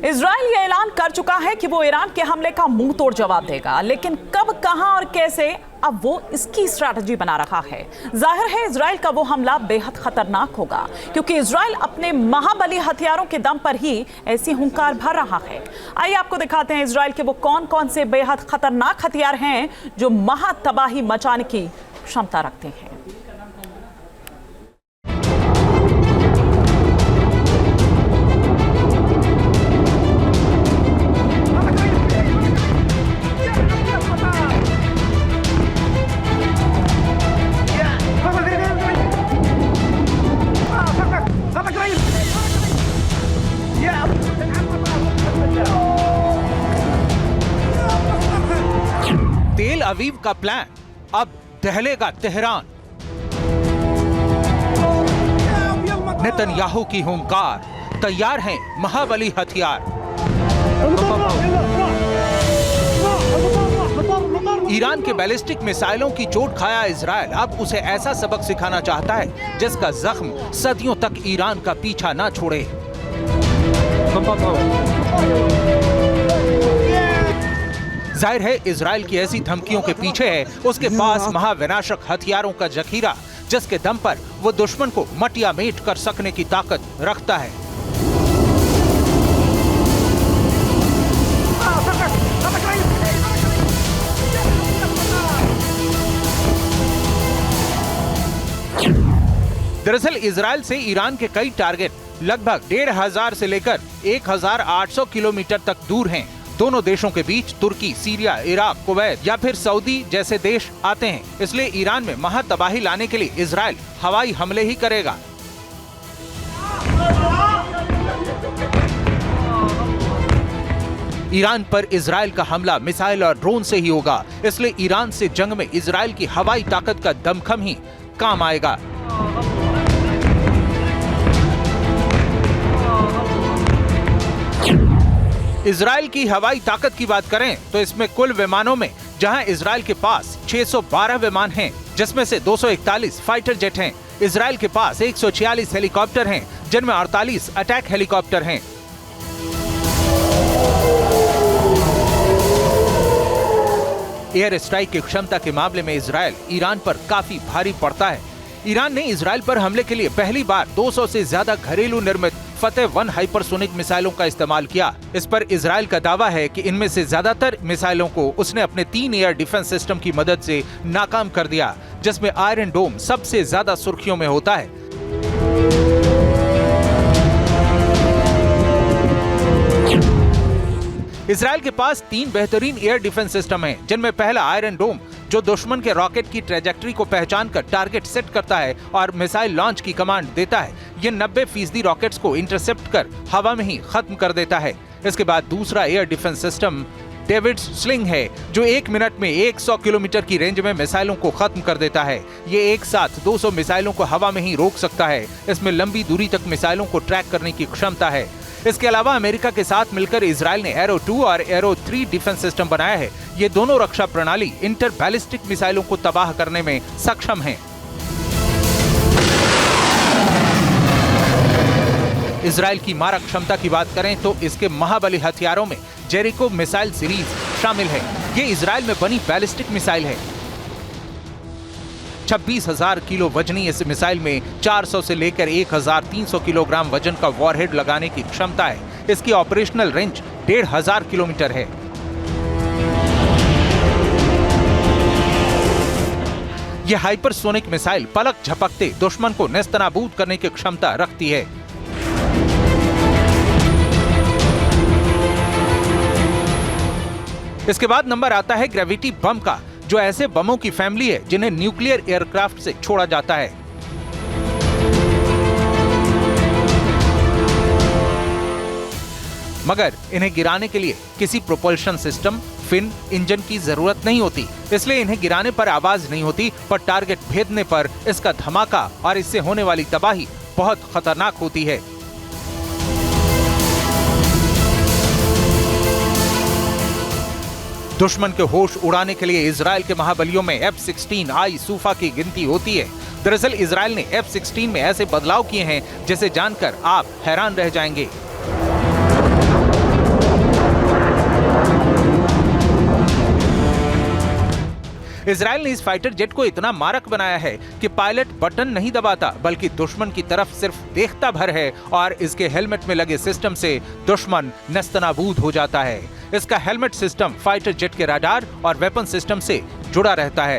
Israel ये ऐलान कर चुका है कि वो ईरान के हमले का मुंह तोड़ जवाब देगा, लेकिन कब, कहां और कैसे, अब वो इसकी स्ट्रैटेजी बना रहा है। जाहिर है इजराइल का वो हमला बेहद खतरनाक होगा, क्योंकि इजराइल अपने महाबली हथियारों के दम पर ही ऐसी हुंकार भर रहा है। आइए आपको दिखाते हैं इजराइल के वो कौन कौन से बेहद खतरनाक हथियार हैं जो महातबाही मचाने की क्षमता रखते हैं। तेल अवीव का प्लान अब दहलेगा तेहरान। नेतन्याहू की हुंकार, तैयार हैं महाबली हथियार। ईरान के बैलिस्टिक मिसाइलों की चोट खाया इजराइल अब उसे ऐसा सबक सिखाना चाहता है जिसका जख्म सदियों तक ईरान का पीछा ना छोड़े। जाहिर है इजराइल की ऐसी धमकियों के पीछे है उसके पास महाविनाशक हथियारों का जखीरा, जिसके दम पर वो दुश्मन को मटिया मेट कर सकने की ताकत रखता है। दरअसल इजराइल से ईरान के कई टारगेट लगभग 1500 से लेकर 1800 किलोमीटर तक दूर हैं। दोनों देशों के बीच तुर्की, सीरिया, इराक, कुवैत या फिर सऊदी जैसे देश आते हैं। इसलिए ईरान में महातबाही लाने के लिए इजराइल हवाई हमले ही करेगा। ईरान पर इजराइल का हमला मिसाइल और ड्रोन से ही होगा। इसलिए ईरान से जंग में इजराइल की हवाई ताकत का दमखम ही काम आएगा। इजराइल की हवाई ताकत की बात करें तो इसमें कुल विमानों में जहां इजराइल के पास 612 विमान हैं, जिसमें से 241 फाइटर जेट हैं। इजराइल के पास 146 हेलीकॉप्टर हैं, जिनमें 48 अटैक हेलीकॉप्टर हैं। एयर स्ट्राइक की क्षमता के मामले में इजराइल ईरान पर काफी भारी पड़ता है। ईरान ने इजराइल पर हमले के लिए पहली बार 200 से ज्यादा घरेलू निर्मित फतेह-1 हाइपरसोनिक मिसाइलों का इस्तेमाल किया। इस पर इजराइल का दावा है कि इनमें से ज्यादातर मिसाइलों को उसने अपने 3 एयर डिफेंस सिस्टम की मदद से नाकाम कर दिया, जिसमें आयरन डोम सबसे ज्यादा सुर्खियों में होता है। इजराइल के पास 3 बेहतरीन एयर डिफेंस सिस्टम हैं, जिनमें पहला आयरन डोम जो दुश्मन के रॉकेट की ट्रेजेक्टरी को पहचानकर टारगेट सेट करता है और मिसाइल लॉन्च की कमांड देता है। ये 90% रॉकेट्स को इंटरसेप्ट कर हवा में ही खत्म कर देता है। इसके बाद दूसरा air defence system David's sling है, जो 1 मिनट में 100 किलोमीटर की रेंज में मिसाइलों को खत्म कर देता है। ये एक साथ 200 मिसाइलों को हवा में ही रोक सकता है। इसमें लंबी दूरी तक मिसाइलों को ट्रैक करने की क्षमता है। इसके अलावा अमेरिका के साथ मिलकर इजराइल ने एरो 2 और एरो 3 डिफेंस सिस्टम बनाया है। ये दोनों रक्षा प्रणाली इंटर बैलिस्टिक मिसाइलों को तबाह करने में सक्षम हैं। इजराइल की मारक क्षमता की बात करें तो इसके महाबली हथियारों में जेरिको मिसाइल सीरीज शामिल है। ये इजराइल में बनी बैलिस्टिक मिसाइल है। 26,000 किलो वजनी इस मिसाइल में 400 से लेकर 1,300 किलोग्राम वजन का वॉरहेड लगाने की क्षमता है। इसकी ऑपरेशनल रेंज 1,500 किलोमीटर है। यह हाइपरसोनिक मिसाइल पलक झपकते दुश्मन को नेस्तनाबूद करने की क्षमता रखती है। इसके बाद नंबर आता है ग्रेविटी बम का, जो ऐसे बमों की फैमिली है जिन्हें न्यूक्लियर एयरक्राफ्ट से छोड़ा जाता है। मगर इन्हें गिराने के लिए किसी प्रोपल्शन सिस्टम, फिन, इंजन की जरूरत नहीं होती। इसलिए इन्हें गिराने पर आवाज नहीं होती, पर टारगेट भेदने पर इसका धमाका और इससे होने वाली तबाही बहुत खतरनाक होती है। दुश्मन के होश उड़ाने के लिए इजराइल के महाबलियों में F-16I सूफा की गिनती होती है। दरअसल इजराइल ने F-16 में ऐसे बदलाव किए हैं जिसे जानकर आप हैरान रह जाएंगे। इजराइल ने इस फाइटर जेट को इतना मारक बनाया है कि पायलट बटन नहीं दबाता बल्कि दुश्मन की तरफ सिर्फ देखता भर है और इसके हेलमेट में लगे सिस्टम से दुश्मन नस्तनाबूद हो जाता है। इसका हेलमेट सिस्टम फाइटर जेट के रडार और वेपन सिस्टम से जुड़ा रहता है।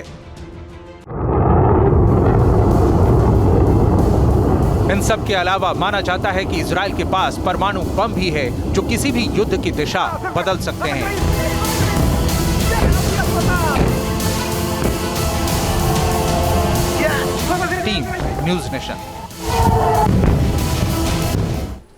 इन सब के अलावा माना जाता है कि इजराइल के पास परमाणु बम भी है जो किसी भी युद्ध की दिशा बदल सकते हैं। Team news nation.